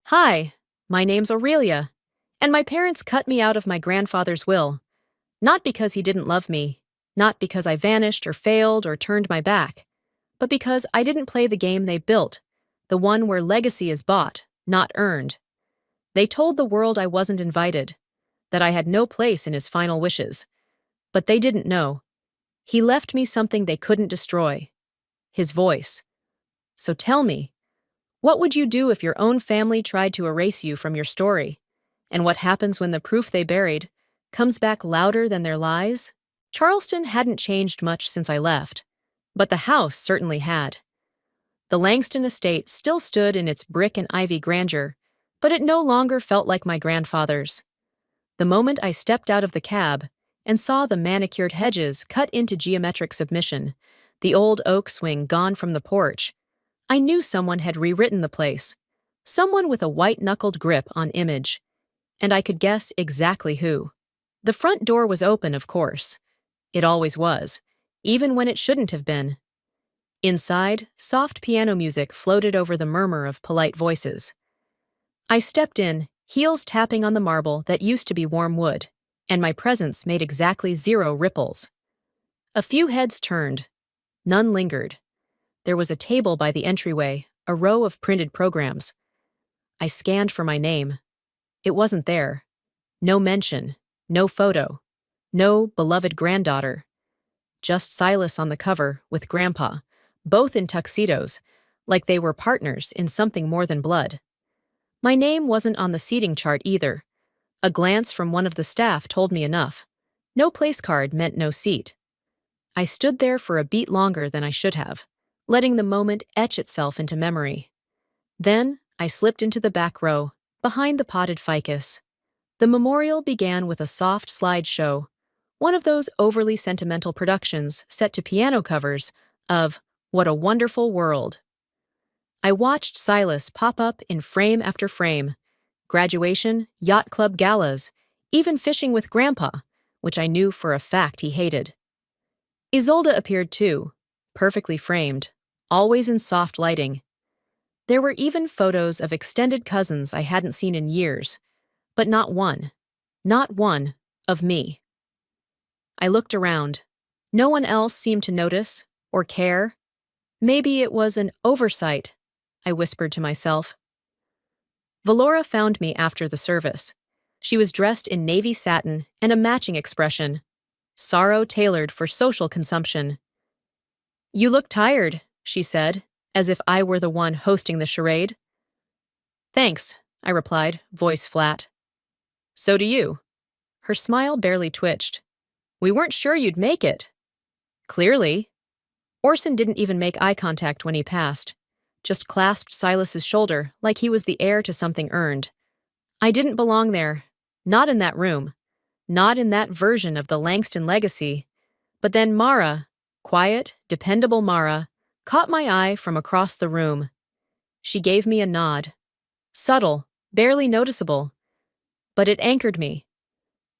Hi, my name's Aurelia, and my parents cut me out of my grandfather's will, not because he didn't love me, not because I vanished or failed or turned my back, but because I didn't play the game they built, the one where legacy is bought, not earned. They told the world I wasn't invited, that I had no place in his final wishes. But they didn't know. He left me something they couldn't destroy: his voice. So tell me, what would you do if your own family tried to erase you from your story? And what happens when the proof they buried comes back louder than their lies? Charleston hadn't changed much since I left, but the house certainly had. The Langston estate still stood in its brick and ivy grandeur, but it no longer felt like my grandfather's. The moment I stepped out of the cab and saw the manicured hedges cut into geometric submission, the old oak swing gone from the porch, I knew someone had rewritten the place, someone with a white-knuckled grip on image, and I could guess exactly who. The front door was open, of course. It always was, even when it shouldn't have been. Inside, soft piano music floated over the murmur of polite voices. I stepped in, heels tapping on the marble that used to be warm wood, and my presence made exactly 0 ripples. A few heads turned. None lingered. There was a table by the entryway, a row of printed programs. I scanned for my name. It wasn't there. No mention, no photo, no beloved granddaughter. Just Silas on the cover with Grandpa, both in tuxedos, like they were partners in something more than blood. My name wasn't on the seating chart either. A glance from one of the staff told me enough. No place card meant no seat. I stood there for a beat longer than I should have, letting the moment etch itself into memory. Then I slipped into the back row, behind the potted ficus. The memorial began with a soft slideshow, one of those overly sentimental productions set to piano covers of What a Wonderful World. I watched Silas pop up in frame after frame: graduation, yacht club galas, even fishing with Grandpa, which I knew for a fact he hated. Isolde appeared too, perfectly framed, always in soft lighting. There were even photos of extended cousins I hadn't seen in years, but not one of me. I looked around. No one else seemed to notice or care. Maybe it was an oversight, I whispered to myself. Valora found me after the service. She was dressed in navy satin and a matching expression, sorrow tailored for social consumption. "You look tired," she said, as if I were the one hosting the charade. "Thanks," I replied, voice flat. "So do you." Her smile barely twitched. "We weren't sure you'd make it." "Clearly." Orson didn't even make eye contact when he passed, just clasped Silas's shoulder like he was the heir to something earned. I didn't belong there, not in that room, not in that version of the Langston legacy. But then Mara, quiet, dependable Mara, caught my eye from across the room. She gave me a nod. Subtle, barely noticeable. But it anchored me.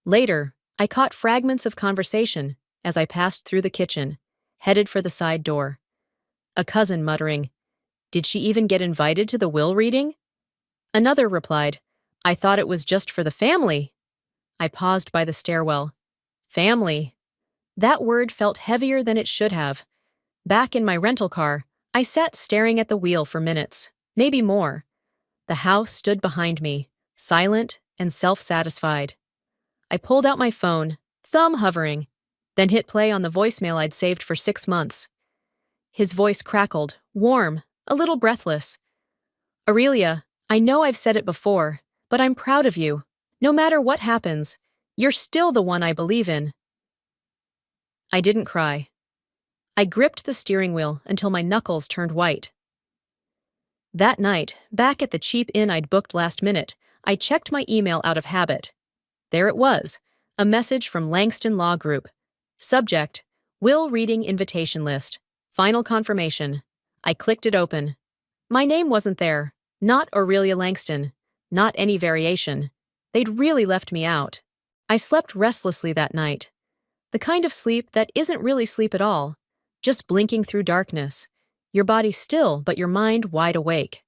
Later, I caught fragments of conversation as I passed through the kitchen, headed for the side door. A cousin muttering, "Did she even get invited to the will reading?" Another replied, "I thought it was just for the family." I paused by the stairwell. Family. That word felt heavier than it should have. Back in my rental car, I sat staring at the wheel for minutes, maybe more. The house stood behind me, silent and self-satisfied. I pulled out my phone, thumb hovering, then hit play on the voicemail I'd saved for 6 months. His voice crackled, warm, a little breathless. "Aurelia, I know I've said it before, but I'm proud of you. No matter what happens, you're still the one I believe in." I didn't cry. I gripped the steering wheel until my knuckles turned white. That night, back at the cheap inn I'd booked last minute, I checked my email out of habit. There it was, a message from Langston Law Group. Subject: Will Reading Invitation List. Final confirmation. I clicked it open. My name wasn't there. Not Aurelia Langston. Not any variation. They'd really left me out. I slept restlessly that night. The kind of sleep that isn't really sleep at all. Just blinking through darkness. Your body still, but your mind wide awake.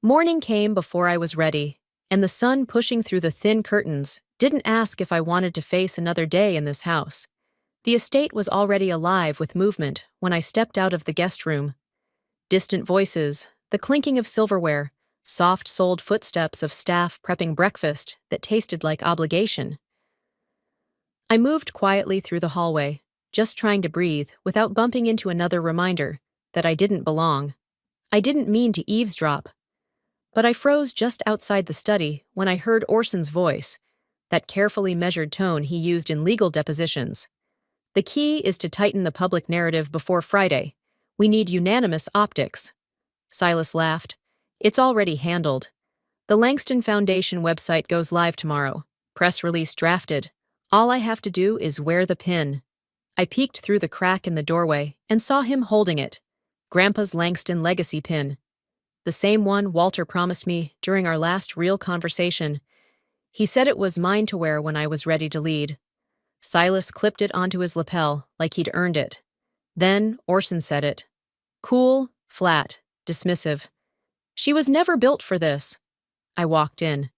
Morning came before I was ready, and the sun pushing through the thin curtains didn't ask if I wanted to face another day in this house. The estate was already alive with movement when I stepped out of the guest room. Distant voices, the clinking of silverware, soft-soled footsteps of staff prepping breakfast that tasted like obligation. I moved quietly through the hallway, just trying to breathe without bumping into another reminder that I didn't belong. I didn't mean to eavesdrop, but I froze just outside the study when I heard Orson's voice, that carefully measured tone he used in legal depositions. The key is to tighten the public narrative before Friday. We need unanimous optics. Silas laughed. It's already handled. The Langston Foundation website goes live tomorrow. Press release drafted. All I have to do is wear the pin. I peeked through the crack in the doorway and saw him holding it. Grandpa's Langston legacy pin. The same one Walter promised me during our last real conversation. He said it was mine to wear when I was ready to lead. Silas clipped it onto his lapel like he'd earned it. Then Orson said it. Cool, flat, dismissive. She was never built for this. I walked in.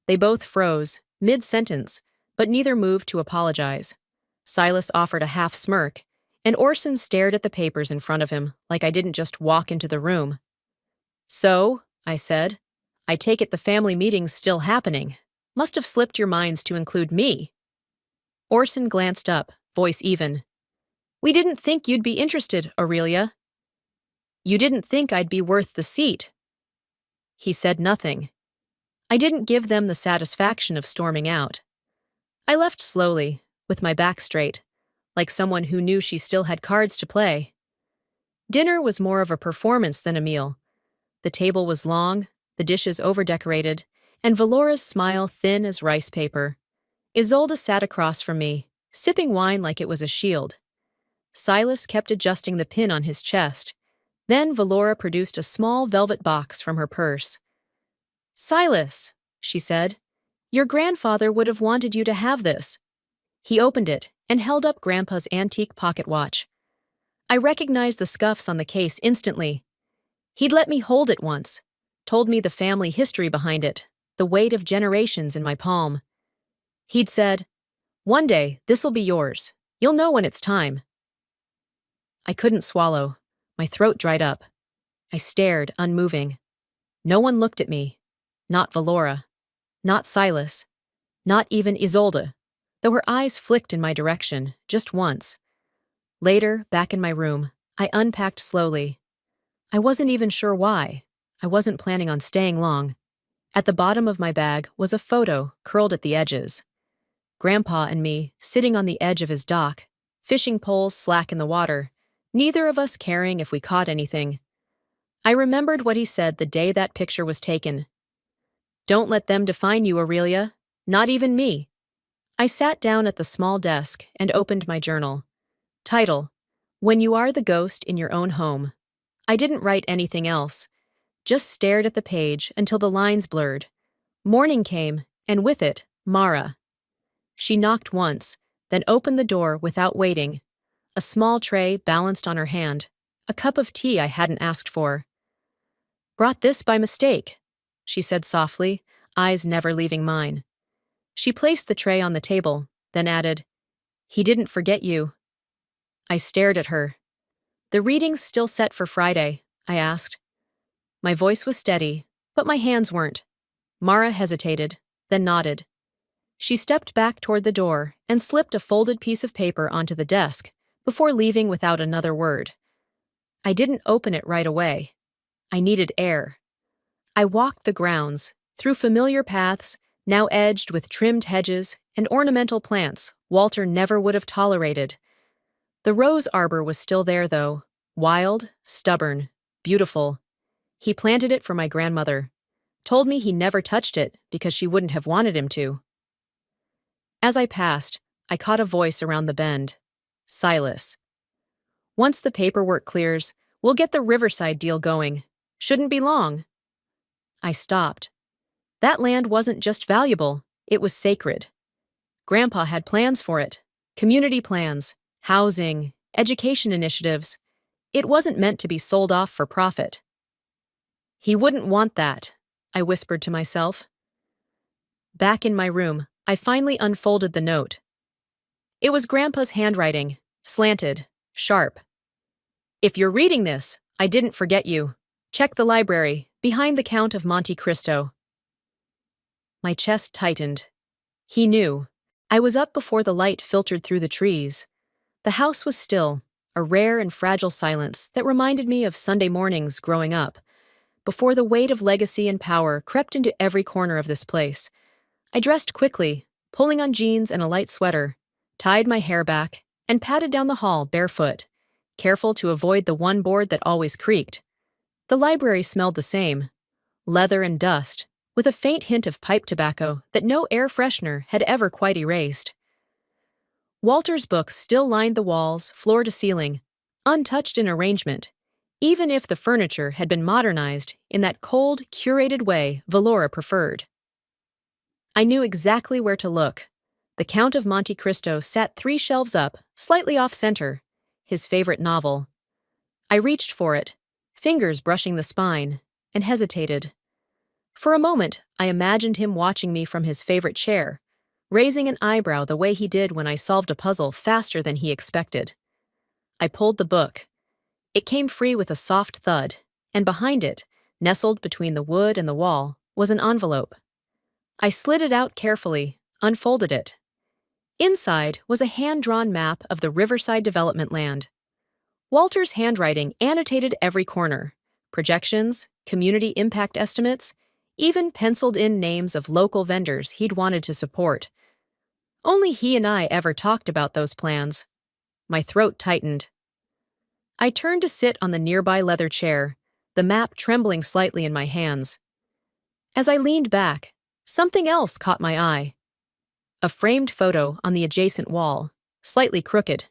They both froze, mid-sentence, but neither moved to apologize. Silas offered a half smirk, and Orson stared at the papers in front of him like I didn't just walk into the room. So, I said, I take it the family meeting's still happening. Must have slipped your minds to include me. Orson glanced up, voice even. We didn't think you'd be interested, Aurelia. You didn't think I'd be worth the seat. He said nothing. I didn't give them the satisfaction of storming out. I left slowly, with my back straight, like someone who knew she still had cards to play. Dinner was more of a performance than a meal. The table was long, the dishes overdecorated, and Valora's smile thin as rice paper. Isolde sat across from me, sipping wine like it was a shield. Silas kept adjusting the pin on his chest. Then Valora produced a small velvet box from her purse. Silas, she said, your grandfather would have wanted you to have this. He opened it and held up Grandpa's antique pocket watch. I recognized the scuffs on the case instantly. He'd let me hold it once, told me the family history behind it, the weight of generations in my palm. He'd said, one day, this'll be yours. You'll know when it's time. I couldn't swallow. My throat dried up. I stared, unmoving. No one looked at me. Not Valora. Not Silas. Not even Isolde, though her eyes flicked in my direction, just once. Later, back in my room, I unpacked slowly. I wasn't even sure why. I wasn't planning on staying long. At the bottom of my bag was a photo curled at the edges. Grandpa and me sitting on the edge of his dock, fishing poles slack in the water, neither of us caring if we caught anything. I remembered what he said the day that picture was taken. Don't let them define you, Aurelia. Not even me. I sat down at the small desk and opened my journal. Title: When You Are the Ghost in Your Own Home. I didn't write anything else, just stared at the page until the lines blurred. Morning came, and with it, Mara. She knocked once, then opened the door without waiting. A small tray balanced on her hand, a cup of tea I hadn't asked for. Brought this by mistake, she said softly, eyes never leaving mine. She placed the tray on the table, then added, He didn't forget you. I stared at her. The reading's still set for Friday, I asked. My voice was steady, but my hands weren't. Mara hesitated, then nodded. She stepped back toward the door and slipped a folded piece of paper onto the desk before leaving without another word. I didn't open it right away. I needed air. I walked the grounds, through familiar paths, now edged with trimmed hedges and ornamental plants Walter never would have tolerated. The rose arbor was still there, though, wild, stubborn, beautiful. He planted it for my grandmother, told me he never touched it because she wouldn't have wanted him to. As I passed, I caught a voice around the bend. Silas. Once the paperwork clears, we'll get the Riverside deal going. Shouldn't be long. I stopped. That land wasn't just valuable, it was sacred. Grandpa had plans for it. Community plans, housing, education initiatives. It wasn't meant to be sold off for profit. He wouldn't want that, I whispered to myself. Back in my room, I finally unfolded the note. It was Grandpa's handwriting, slanted, sharp. If you're reading this, I didn't forget you. Check the library, behind the Count of Monte Cristo. My chest tightened. He knew. I was up before the light filtered through the trees. The house was still, a rare and fragile silence that reminded me of Sunday mornings growing up, before the weight of legacy and power crept into every corner of this place. I dressed quickly, pulling on jeans and a light sweater, tied my hair back, and padded down the hall barefoot, careful to avoid the one board that always creaked. The library smelled the same, leather and dust, with a faint hint of pipe tobacco that no air freshener had ever quite erased. Walter's books still lined the walls, floor to ceiling, untouched in arrangement, even if the furniture had been modernized in that cold, curated way Valora preferred. I knew exactly where to look. The Count of Monte Cristo sat 3 shelves up, slightly off-center, his favorite novel. I reached for it, fingers brushing the spine, and hesitated. For a moment, I imagined him watching me from his favorite chair, raising an eyebrow the way he did when I solved a puzzle faster than he expected. I pulled the book. It came free with a soft thud, and behind it, nestled between the wood and the wall, was an envelope. I slid it out carefully, unfolded it. Inside was a hand-drawn map of the Riverside development land. Walter's handwriting annotated every corner, projections, community impact estimates, even penciled-in names of local vendors he'd wanted to support. Only he and I ever talked about those plans. My throat tightened. I turned to sit on the nearby leather chair, the map trembling slightly in my hands. As I leaned back, something else caught my eye. A framed photo on the adjacent wall, slightly crooked.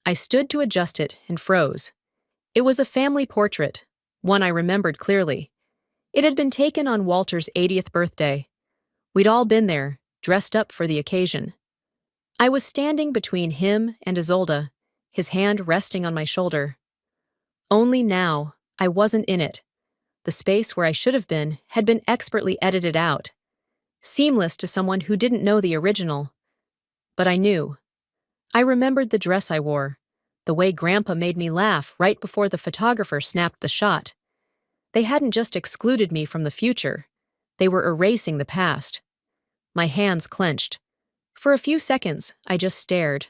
I stood to adjust it and froze. It was a family portrait, one I remembered clearly. It had been taken on Walter's 80th birthday. We'd all been there, dressed up for the occasion. I was standing between him and Isolde, his hand resting on my shoulder. Only now, I wasn't in it. The space where I should have been had been expertly edited out, seamless to someone who didn't know the original. But I knew. I remembered the dress I wore, the way Grandpa made me laugh right before the photographer snapped the shot. They hadn't just excluded me from the future, they were erasing the past. My hands clenched. For a few seconds, I just stared.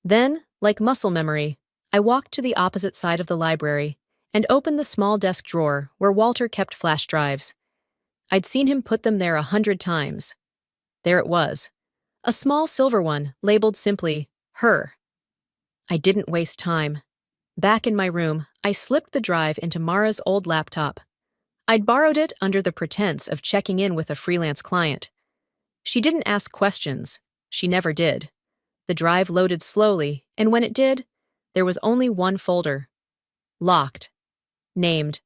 Then, like muscle memory, I walked to the opposite side of the library and opened the small desk drawer where Walter kept flash drives. I'd seen him put them there 100 times. There it was, a small silver one labeled simply, Her. I didn't waste time. Back in my room, I slipped the drive into Mara's old laptop. I'd borrowed it under the pretense of checking in with a freelance client. She didn't ask questions. She never did. The drive loaded slowly, and when it did, there was only one folder. Locked. Named.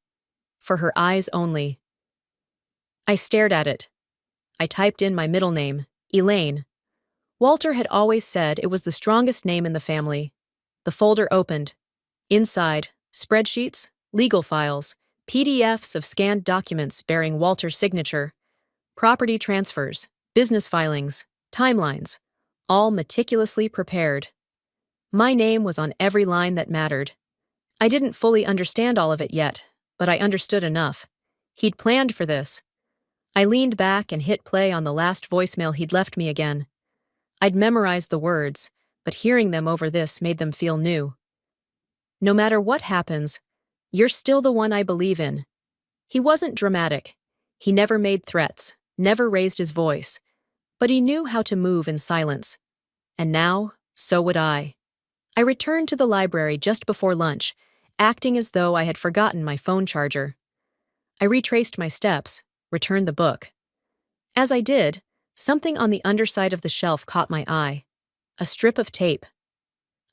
For her eyes only. I stared at it. I typed in my middle name, Elaine. Walter had always said it was the strongest name in the family. The folder opened. Inside, spreadsheets, legal files, PDFs of scanned documents bearing Walter's signature, property transfers, business filings, timelines, all meticulously prepared. My name was on every line that mattered. I didn't fully understand all of it yet, but I understood enough. He'd planned for this. I leaned back and hit play on the last voicemail he'd left me again. I'd memorized the words, but hearing them over this made them feel new. No matter what happens, you're still the one I believe in. He wasn't dramatic. He never made threats, never raised his voice, but he knew how to move in silence. And now, so would I. I returned to the library just before lunch, acting as though I had forgotten my phone charger. I retraced my steps, returned the book. As I did, something on the underside of the shelf caught my eye. A strip of tape.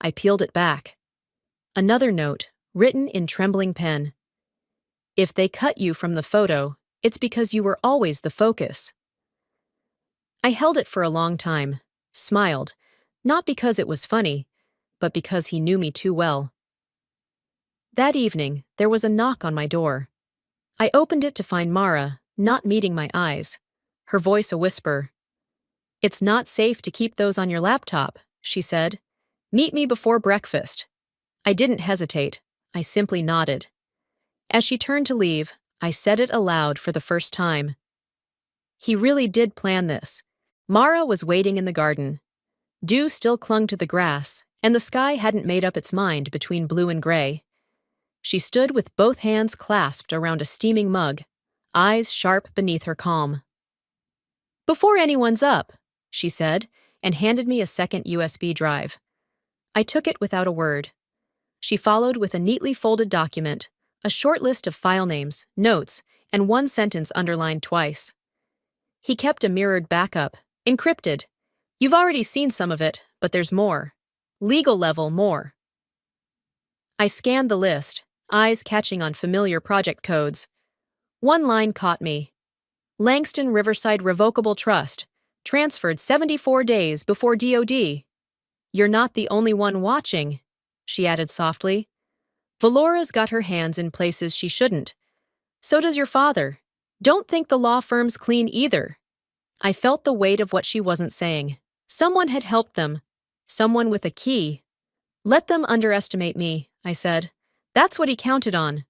I peeled it back. Another note, written in trembling pen. If they cut you from the photo, it's because you were always the focus. I held it for a long time, smiled, not because it was funny, but because he knew me too well. That evening, there was a knock on my door. I opened it to find Mara, not meeting my eyes. Her voice a whisper. "It's not safe to keep those on your laptop," she said. "Meet me before breakfast." I didn't hesitate. I simply nodded. As she turned to leave, I said it aloud for the first time. He really did plan this. Mara was waiting in the garden. Dew still clung to the grass, and the sky hadn't made up its mind between blue and gray. She stood with both hands clasped around a steaming mug, eyes sharp beneath her calm. "Before anyone's up," she said, and handed me a second USB drive. I took it without a word. She followed with a neatly folded document, a short list of file names, notes, and one sentence underlined twice. "He kept a mirrored backup, encrypted. You've already seen some of it, but there's more. Legal level more." I scanned the list, eyes catching on familiar project codes. One line caught me. "Langston Riverside Revocable Trust, transferred 74 days before DOD. You're not the only one watching," she added softly. "Valora's got her hands in places she shouldn't. So does your father. Don't think the law firm's clean either." I felt the weight of what she wasn't saying. Someone had helped them. Someone with a key. "Let them underestimate me," I said. "That's what he counted on."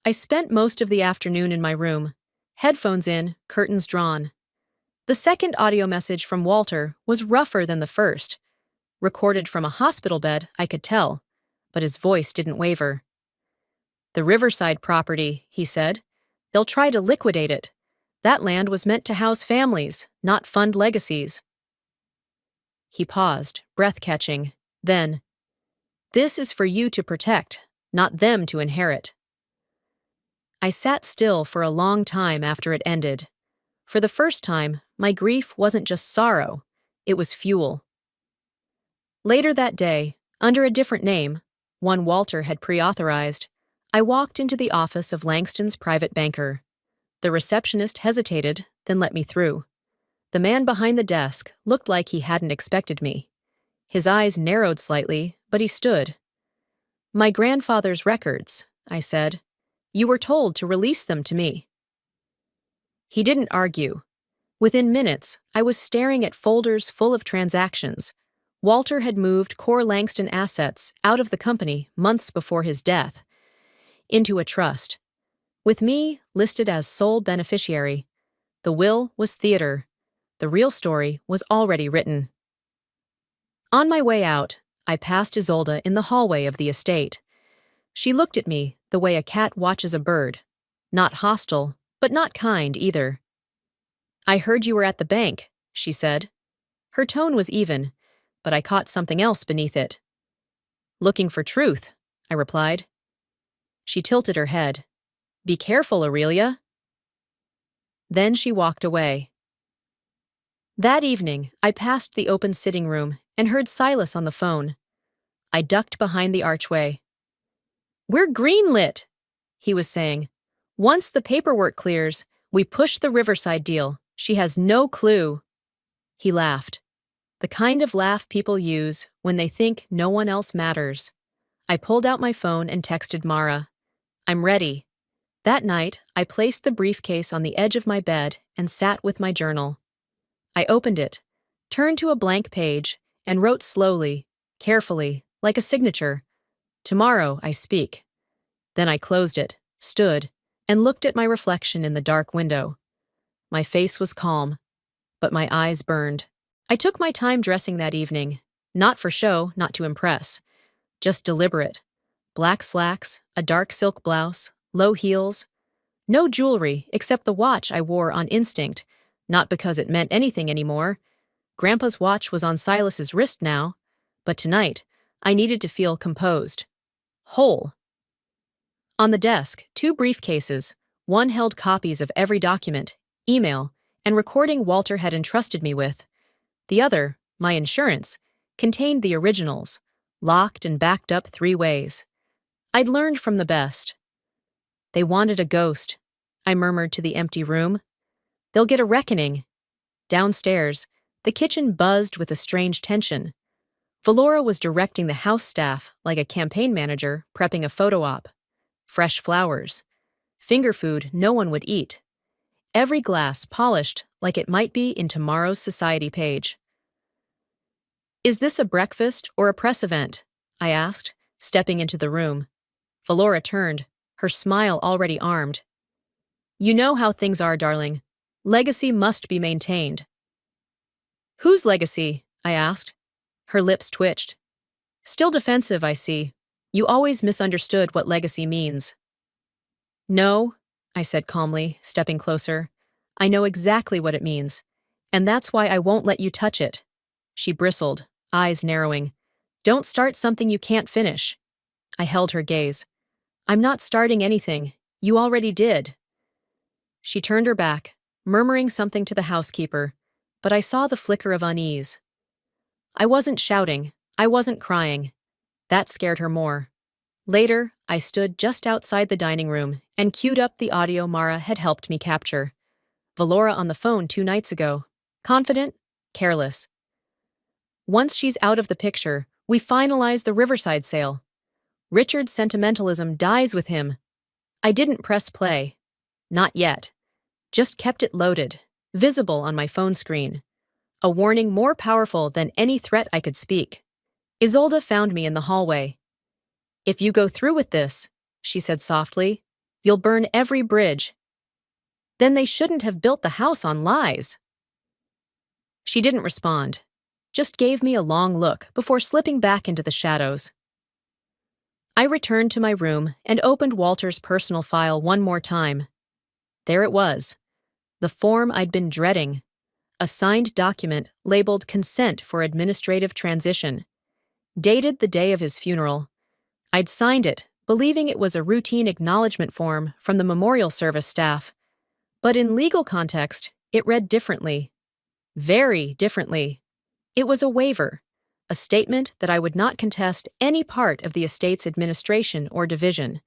I spent most of the afternoon in my room, headphones in, curtains drawn. The second audio message from Walter was rougher than the first. Recorded from a hospital bed, I could tell, but his voice didn't waver. "The Riverside property," he said. "They'll try to liquidate it. That land was meant to house families, not fund legacies." He paused, breath-catching. Then, "This is for you to protect, not them to inherit." I sat still for a long time after it ended. For the first time, my grief wasn't just sorrow, it was fuel. Later that day, under a different name, one Walter had pre-authorized, I walked into the office of Langston's private banker. The receptionist hesitated, then let me through. The man behind the desk looked like he hadn't expected me. His eyes narrowed slightly, but he stood. "My grandfather's records," I said. "You were told to release them to me." He didn't argue. Within minutes, I was staring at folders full of transactions. Walter had moved core Langston assets out of the company months before his death, into a trust. With me listed as sole beneficiary, the will was theater. The real story was already written. On my way out, I passed Isolde in the hallway of the estate. She looked at me the way a cat watches a bird. Not hostile, but not kind either. "I heard you were at the bank," she said. Her tone was even, but I caught something else beneath it. "Looking for truth," I replied. She tilted her head. "Be careful, Aurelia." Then she walked away. That evening, I passed the open sitting room and heard Silas on the phone. I ducked behind the archway. "We're greenlit," he was saying. "Once the paperwork clears, we push the Riverside deal. She has no clue." He laughed. The kind of laugh people use when they think no one else matters. I pulled out my phone and texted Mara. "I'm ready." That night, I placed the briefcase on the edge of my bed and sat with my journal. I opened it, turned to a blank page, and wrote slowly, carefully, like a signature. "Tomorrow I speak." Then I closed it, stood, and looked at my reflection in the dark window. My face was calm, but my eyes burned. I took my time dressing that evening, not for show, not to impress, just deliberate. Black slacks, a dark silk blouse, low heels. No jewelry except the watch I wore on instinct, not because it meant anything anymore. Grandpa's watch was on Silas's wrist now, but tonight I needed to feel composed. Whole. On the desk, 2 briefcases. One held copies of every document, email, and recording Walter had entrusted me with. The other, my insurance, contained the originals, locked and backed up 3 ways. I'd learned from the best. "They wanted a ghost," I murmured to the empty room. "They'll get a reckoning." Downstairs, the kitchen buzzed with a strange tension. Valora was directing the house staff like a campaign manager prepping a photo op. Fresh flowers. finger food no one would eat, every glass polished like it might be in tomorrow's society page. "Is this a breakfast or a press event?" I asked, stepping into the room. Valora turned, her smile already armed. "You know how things are, darling. Legacy must be maintained." "Whose legacy?" I asked. Her lips twitched. "Still defensive, I see. You always misunderstood what legacy means." "No," I said calmly, stepping closer. "I know exactly what it means, and that's why I won't let you touch it." She bristled, eyes narrowing. "Don't start something you can't finish." I held her gaze. "I'm not starting anything. You already did." She turned her back, murmuring something to the housekeeper, but I saw the flicker of unease. I wasn't shouting. I wasn't crying. That scared her more. Later, I stood just outside the dining room and queued up the audio Mara had helped me capture. Valora on the phone 2 nights ago. Confident, careless. Once she's out of the picture, we finalize the Riverside sale. Richard's sentimentalism dies with him. I didn't press play. Not yet. Just kept it loaded, visible on my phone screen. A warning more powerful than any threat I could speak. Isolde found me in the hallway. "If you go through with this," she said softly, "you'll burn every bridge." "Then they shouldn't have built the house on lies." She didn't respond, just gave me a long look before slipping back into the shadows. I returned to my room and opened Walter's personal file one more time. There it was, the form I'd been dreading, a signed document labeled Consent for Administrative Transition, dated the day of his funeral. I'd signed it, believing it was a routine acknowledgement form from the memorial service staff. But in legal context, it read differently. Very differently. It was a waiver, a statement that I would not contest any part of the estate's administration or division,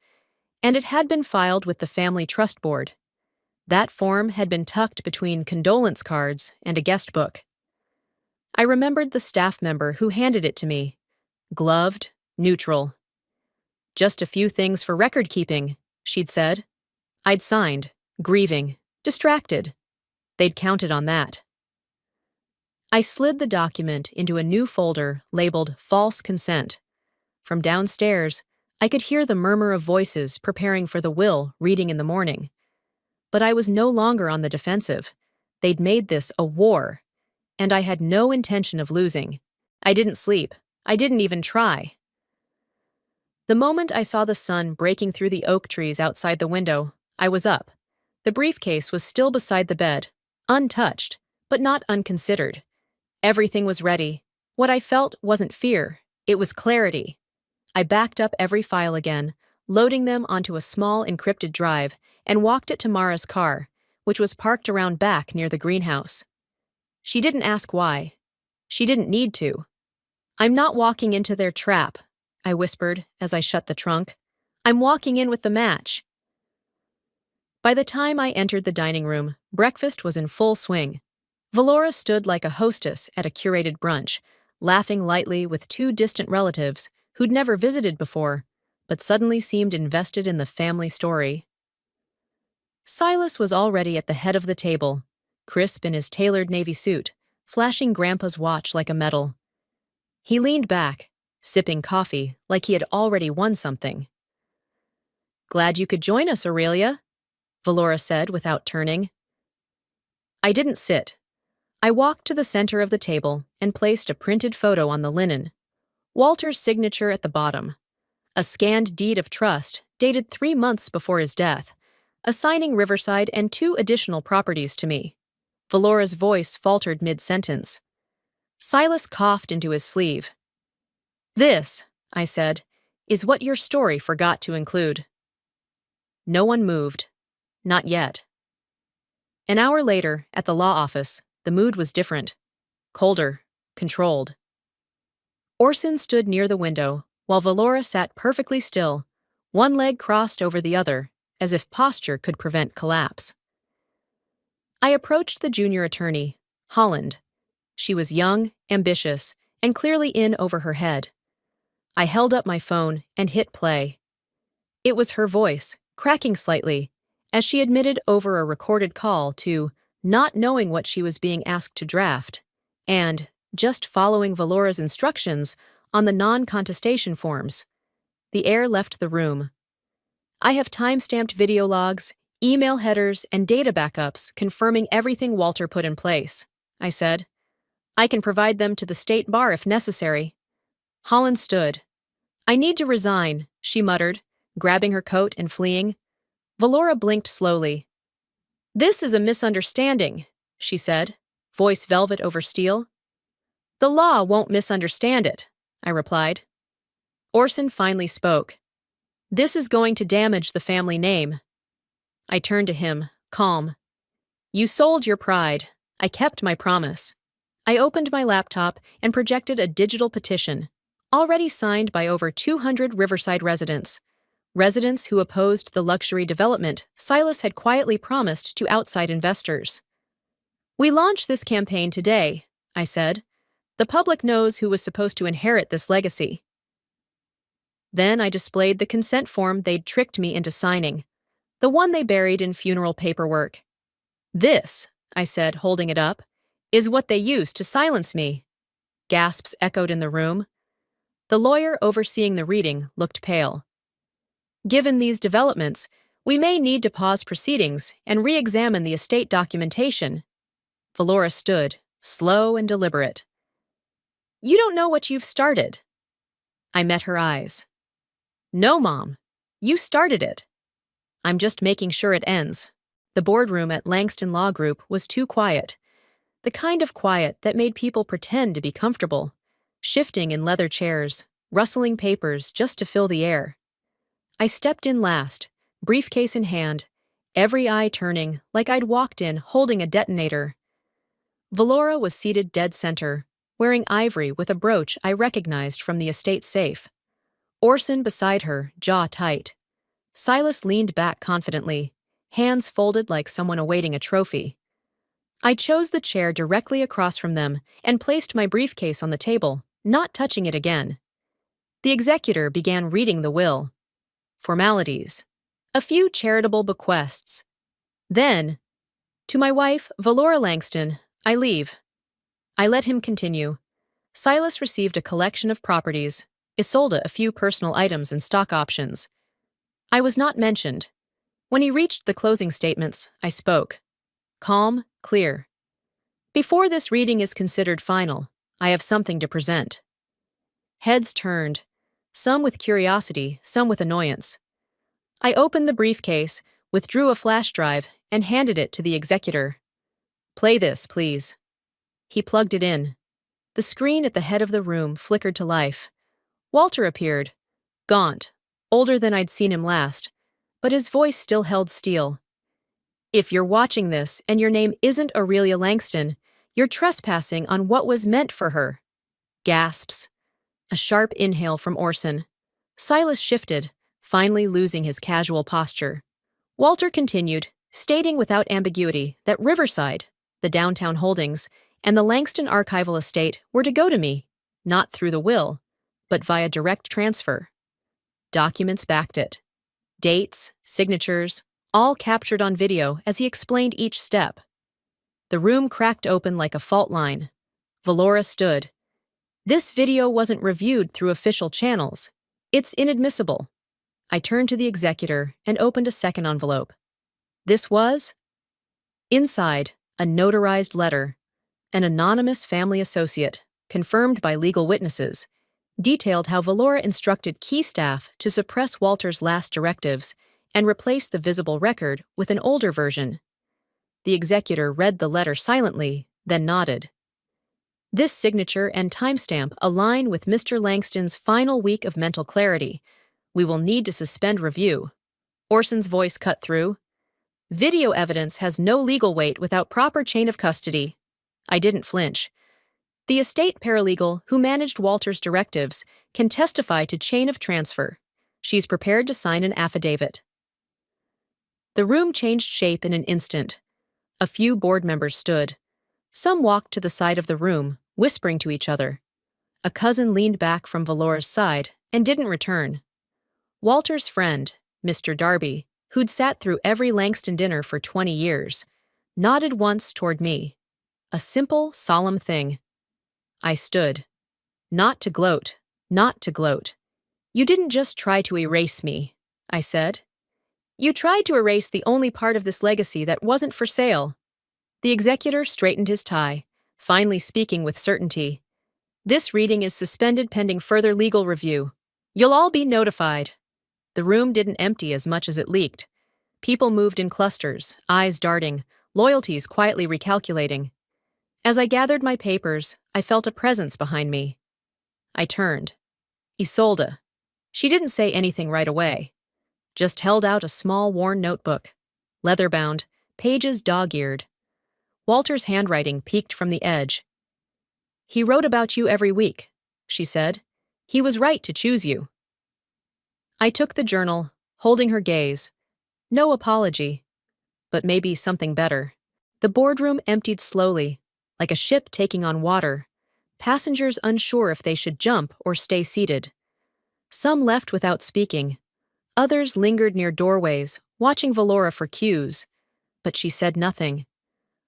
and it had been filed with the Family Trust Board. That form had been tucked between condolence cards and a guest book. I remembered the staff member who handed it to me. Gloved, neutral. "Just a few things for record keeping," she'd said. I'd signed, grieving, distracted. They'd counted on that. I slid the document into a new folder labeled False Consent. From downstairs, I could hear the murmur of voices preparing for the will reading in the morning. But I was no longer on the defensive. They'd made this a war, and I had no intention of losing. I didn't sleep. I didn't even try. The moment I saw the sun breaking through the oak trees outside the window, I was up. The briefcase was still beside the bed, untouched, but not unconsidered. Everything was ready. What I felt wasn't fear, it was clarity. I backed up every file again, loading them onto a small encrypted drive, and walked it to Mara's car, which was parked around back near the greenhouse. She didn't ask why. She didn't need to. "I'm not walking into their trap," I whispered as I shut the trunk. "I'm walking in with the match." By the time I entered the dining room, breakfast was in full swing. Valora stood like a hostess at a curated brunch, laughing lightly with 2 distant relatives who'd never visited before, but suddenly seemed invested in the family story. Silas was already at the head of the table, crisp in his tailored navy suit, flashing Grandpa's watch like a medal. He leaned back, sipping coffee like he had already won something. "Glad you could join us, Aurelia," Valora said without turning. I didn't sit. I walked to the center of the table and placed a printed photo on the linen. Walter's signature at the bottom. A scanned deed of trust dated 3 months before his death, assigning Riverside and 2 additional properties to me. Valora's voice faltered mid-sentence. Silas coughed into his sleeve. "This," I said, "is what your story forgot to include." No one moved. Not yet. An hour later, at the law office, the mood was different. Colder, controlled. Orson stood near the window, while Valora sat perfectly still, one leg crossed over the other, as if posture could prevent collapse. I approached the junior attorney, Holland. She was young, ambitious, and clearly in over her head. I held up my phone and hit play. It was her voice, cracking slightly, as she admitted over a recorded call to not knowing what she was being asked to draft and just following Valora's instructions on the non-contestation forms. The heir left the room. I have time-stamped video logs, email headers, and data backups confirming everything Walter put in place, I said. I can provide them to the state bar if necessary. Holland stood. I need to resign, she muttered, grabbing her coat and fleeing. Valora blinked slowly. This is a misunderstanding, she said, voice velvet over steel. The law won't misunderstand it, I replied. Orson finally spoke. This is going to damage the family name. I turned to him, calm. You sold your pride. I kept my promise. I opened my laptop and projected a digital petition, already signed by over 200 Riverside residents who opposed the luxury development Silas had quietly promised to outside investors. We launched this campaign today, I said. The public knows who was supposed to inherit this legacy. Then I displayed the consent form they'd tricked me into signing, the one they buried in funeral paperwork. This, I said, holding it up, is what they used to silence me. Gasps echoed in the room. The lawyer overseeing the reading looked pale. Given these developments, we may need to pause proceedings and re-examine the estate documentation. Valora stood, slow and deliberate. You don't know what you've started. I met her eyes. No, Mom. You started it. I'm just making sure it ends. The boardroom at Langston Law Group was too quiet. The kind of quiet that made people pretend to be comfortable, shifting in leather chairs, rustling papers just to fill the air. I stepped in last, briefcase in hand, every eye turning like I'd walked in holding a detonator. Valora was seated dead center, wearing ivory with a brooch I recognized from the estate safe. Orson beside her, jaw tight. Silas leaned back confidently, hands folded like someone awaiting a trophy. I chose the chair directly across from them and placed my briefcase on the table, not touching it again. The executor began reading the will. Formalities. A few charitable bequests. Then, to my wife, Valora Langston, I leave. I let him continue. Silas received a collection of properties, Isolde a few personal items and stock options. I was not mentioned. When he reached the closing statements, I spoke. Calm, clear. Before this reading is considered final, I have something to present. Heads turned, some with curiosity, some with annoyance. I opened the briefcase, withdrew a flash drive, and handed it to the executor. Play this, please. He plugged it in. The screen at the head of the room flickered to life. Walter appeared, gaunt, older than I'd seen him last, but his voice still held steel. If you're watching this and your name isn't Aurelia Langston, you're trespassing on what was meant for her. Gasps. A sharp inhale from Orson. Silas shifted, finally losing his casual posture. Walter continued, stating without ambiguity that Riverside, the downtown holdings, and the Langston archival estate were to go to me, not through the will, but via direct transfer. Documents backed it. Dates, signatures, all captured on video as he explained each step. The room cracked open like a fault line. Valora stood. This video wasn't reviewed through official channels. It's inadmissible. I turned to the executor and opened a second envelope. This was? Inside, a notarized letter. An anonymous family associate, confirmed by legal witnesses, detailed how Valora instructed key staff to suppress Walter's last directives and replace the visible record with an older version. The executor read the letter silently, then nodded. This signature and timestamp align with Mr. Langston's final week of mental clarity. We will need to suspend review. Orson's voice cut through. Video evidence has no legal weight without proper chain of custody. I didn't flinch. The estate paralegal who managed Walter's directives can testify to chain of transfer. She's prepared to sign an affidavit. The room changed shape in an instant. A few board members stood. Some walked to the side of the room, whispering to each other. A cousin leaned back from Valora's side and didn't return. Walter's friend, Mr. Darby, who'd sat through every Langston dinner for 20 years, nodded once toward me. A simple, solemn thing. I stood. Not to gloat, not to gloat. You didn't just try to erase me, I said. You tried to erase the only part of this legacy that wasn't for sale. The executor straightened his tie, finally speaking with certainty. This reading is suspended pending further legal review. You'll all be notified. The room didn't empty as much as it leaked. People moved in clusters, eyes darting, loyalties quietly recalculating. As I gathered my papers, I felt a presence behind me. I turned. Isolde. She didn't say anything right away, just held out a small worn notebook, leather-bound, pages dog-eared. Walter's handwriting peeked from the edge. He wrote about you every week, she said. He was right to choose you. I took the journal, holding her gaze. No apology, but maybe something better. The boardroom emptied slowly, like a ship taking on water, passengers unsure if they should jump or stay seated. Some left without speaking. Others lingered near doorways, watching Valora for cues, but she said nothing.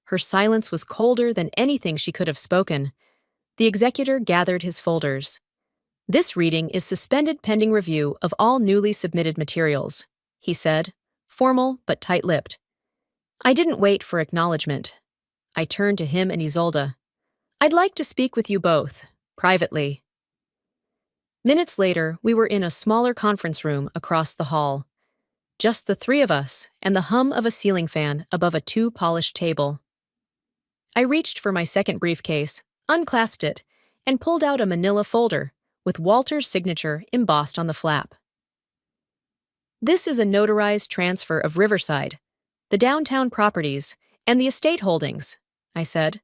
Her silence was colder than anything she could have spoken. The executor gathered his folders. This reading is suspended pending review of all newly submitted materials, he said, formal but tight-lipped. I didn't wait for acknowledgement. I turned to him and Isolde. I'd like to speak with you both, privately. Minutes later, we were in a smaller conference room across the hall. Just the three of us and the hum of a ceiling fan above a too-polished table. I reached for my second briefcase, unclasped it, and pulled out a manila folder with Walter's signature embossed on the flap. This is a notarized transfer of Riverside, the downtown properties, and the estate holdings, I said.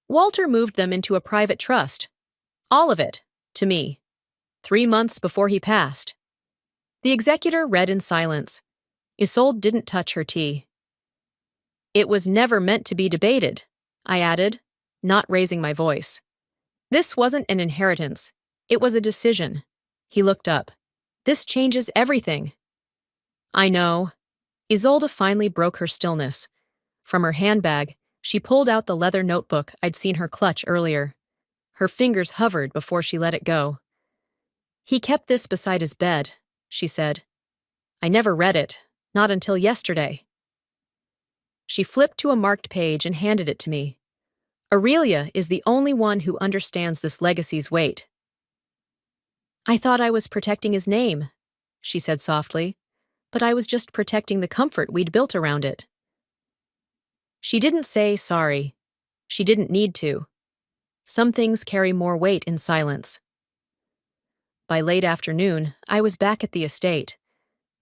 Walter moved them into a private trust. All of it, to me. 3 months before he passed. The executor read in silence. Isolde didn't touch her tea. It was never meant to be debated, I added, not raising my voice. This wasn't an inheritance. It was a decision. He looked up. This changes everything. I know. Isolde finally broke her stillness. From her handbag, she pulled out the leather notebook I'd seen her clutch earlier. Her fingers hovered before she let it go. He kept this beside his bed, she said. I never read it, not until yesterday. She flipped to a marked page and handed it to me. Aurelia is the only one who understands this legacy's weight. I thought I was protecting his name, she said softly, but I was just protecting the comfort we'd built around it. She didn't say sorry. She didn't need to. Some things carry more weight in silence. By late afternoon, I was back at the estate.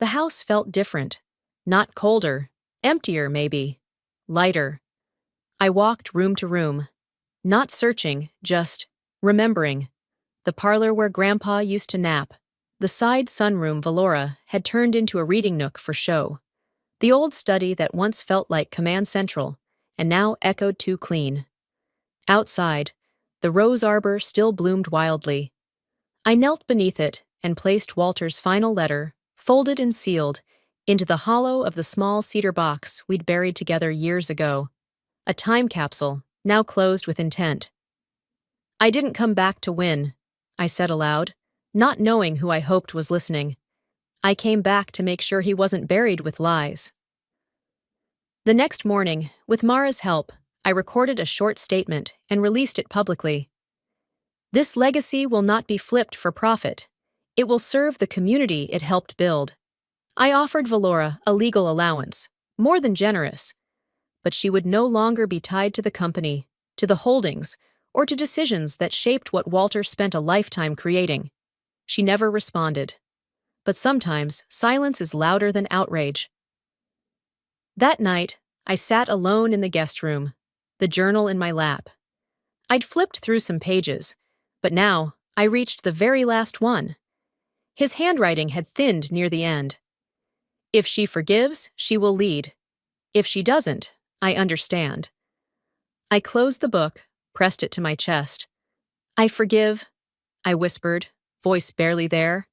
The house felt different. Not colder, emptier maybe, lighter. I walked room to room, not searching, just remembering. The parlor where Grandpa used to nap. The side sunroom Valora had turned into a reading nook for show. The old study that once felt like Command Central and now echoed too clean. Outside, the rose arbor still bloomed wildly. I knelt beneath it and placed Walter's final letter, folded and sealed, into the hollow of the small cedar box we'd buried together years ago. A time capsule, now closed with intent. I didn't come back to win, I said aloud, not knowing who I hoped was listening. I came back to make sure he wasn't buried with lies. The next morning, with Mara's help, I recorded a short statement and released it publicly. This legacy will not be flipped for profit. It will serve the community it helped build. I offered Valora a legal allowance, more than generous, but she would no longer be tied to the company, to the holdings, or to decisions that shaped what Walter spent a lifetime creating. She never responded. But sometimes silence is louder than outrage. That night, I sat alone in the guest room, the journal in my lap. I'd flipped through some pages, but now I reached the very last one. His handwriting had thinned near the end. If she forgives, she will lead. If she doesn't, I understand. I closed the book, pressed it to my chest. I forgive, I whispered, voice barely there.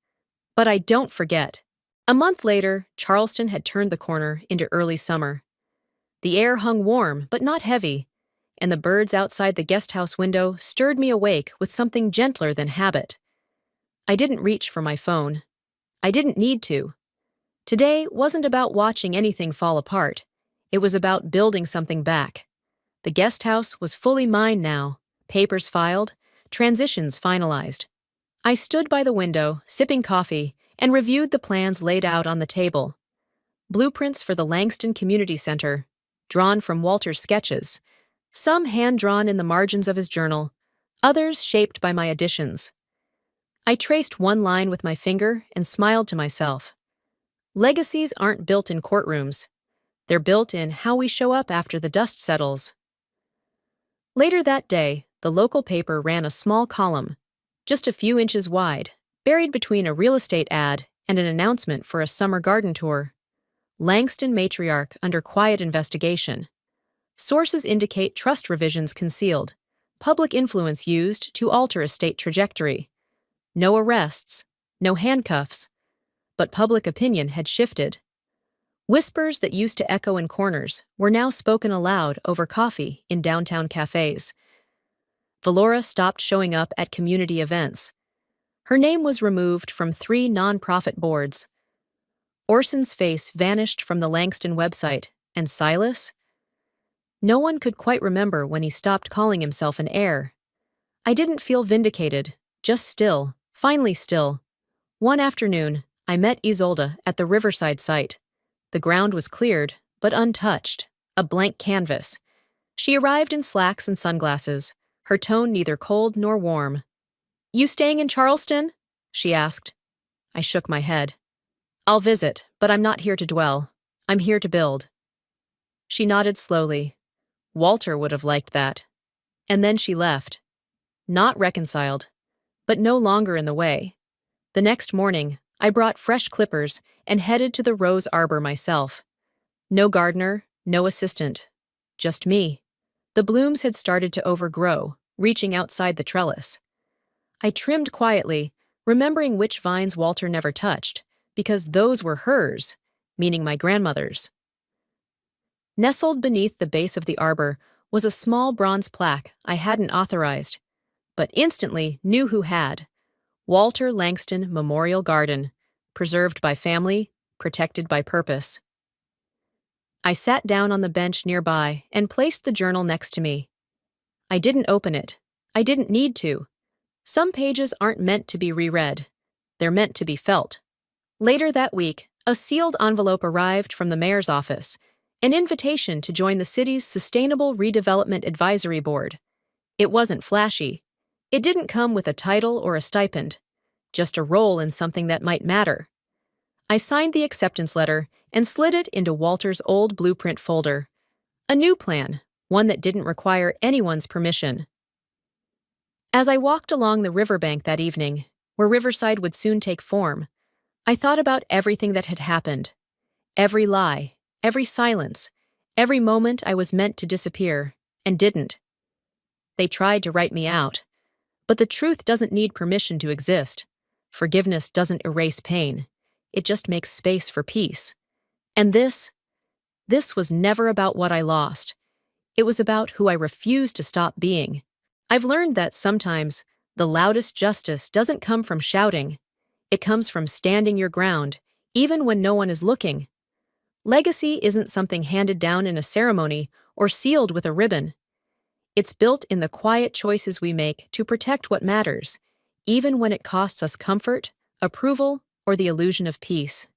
But I don't forget. A month later, Charleston had turned the corner into early summer. The air hung warm, but not heavy, and the birds outside the guest house window stirred me awake with something gentler than habit. I didn't reach for my phone. I didn't need to. Today wasn't about watching anything fall apart. It was about building something back. The guest house was fully mine now, papers filed, transitions finalized. I stood by the window, sipping coffee, and reviewed the plans laid out on the table. Blueprints for the Langston Community Center, drawn from Walter's sketches, some hand-drawn in the margins of his journal, others shaped by my additions. I traced one line with my finger and smiled to myself. Legacies aren't built in courtrooms. They're built in how we show up after the dust settles. Later that day, the local paper ran a small column, just a few inches wide, buried between a real estate ad and an announcement for a summer garden tour. Langston matriarch under quiet investigation. Sources indicate trust revisions concealed, public influence used to alter estate trajectory. No arrests, no handcuffs, but public opinion had shifted. Whispers that used to echo in corners were now spoken aloud over coffee in downtown cafes. Valora stopped showing up at community events. Her name was removed from 3 nonprofit boards. Orson's face vanished from the Langston website, and Silas? No one could quite remember when he stopped calling himself an heir. I didn't feel vindicated, just still, finally still. One afternoon, I met Isolde at the Riverside site. The ground was cleared, but untouched, a blank canvas. She arrived in slacks and sunglasses, her tone neither cold nor warm. "You staying in Charleston?" she asked. I shook my head. "I'll visit, but I'm not here to dwell. I'm here to build." She nodded slowly. Walter would have liked that. And then she left. Not reconciled, but no longer in the way. The next morning, I brought fresh clippers and headed to the rose arbor myself. No gardener, no assistant. Just me. The blooms had started to overgrow, reaching outside the trellis. I trimmed quietly, remembering which vines Walter never touched, because those were hers, meaning my grandmother's. Nestled beneath the base of the arbor was a small bronze plaque I hadn't authorized, but instantly knew who had. Walter Langston Memorial Garden, preserved by family, protected by purpose. I sat down on the bench nearby and placed the journal next to me. I didn't open it. I didn't need to. Some pages aren't meant to be reread. They're meant to be felt. Later that week, a sealed envelope arrived from the mayor's office, an invitation to join the city's Sustainable Redevelopment Advisory Board. It wasn't flashy. It didn't come with a title or a stipend, just a role in something that might matter. I signed the acceptance letter and slid it into Walter's old blueprint folder. A new plan, one that didn't require anyone's permission. As I walked along the riverbank that evening, where Riverside would soon take form, I thought about everything that had happened. Every lie, every silence, every moment I was meant to disappear, and didn't. They tried to write me out. But the truth doesn't need permission to exist. Forgiveness doesn't erase pain. It just makes space for peace. And this was never about what I lost. It was about who I refused to stop being. I've learned that sometimes the loudest justice doesn't come from shouting. It comes from standing your ground, even when no one is looking. Legacy isn't something handed down in a ceremony or sealed with a ribbon. It's built in the quiet choices we make to protect what matters, even when it costs us comfort, approval, or the illusion of peace.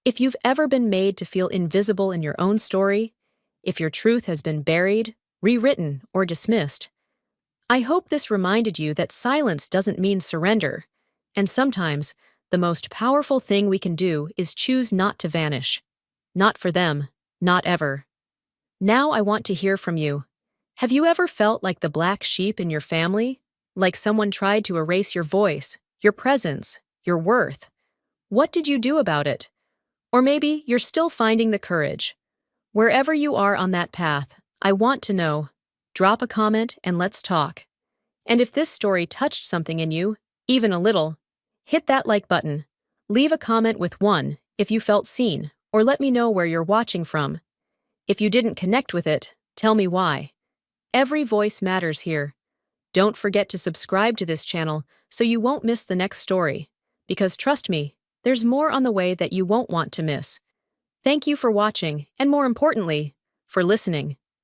If you've ever been made to feel invisible in your own story, if your truth has been buried, rewritten, or dismissed, I hope this reminded you that silence doesn't mean surrender, and sometimes the most powerful thing we can do is choose not to vanish. Not for them, not ever. Now I want to hear from you. Have you ever felt like the black sheep in your family? Like someone tried to erase your voice, your presence, your worth? What did you do about it? Or maybe you're still finding the courage. Wherever you are on that path, I want to know. Drop a comment and let's talk. And if this story touched something in you, even a little, hit that like button. Leave a comment with one, if you felt seen, or let me know where you're watching from. If you didn't connect with it, tell me why. Every voice matters here. Don't forget to subscribe to this channel so you won't miss the next story. Because trust me, there's more on the way that you won't want to miss. Thank you for watching, and more importantly, for listening.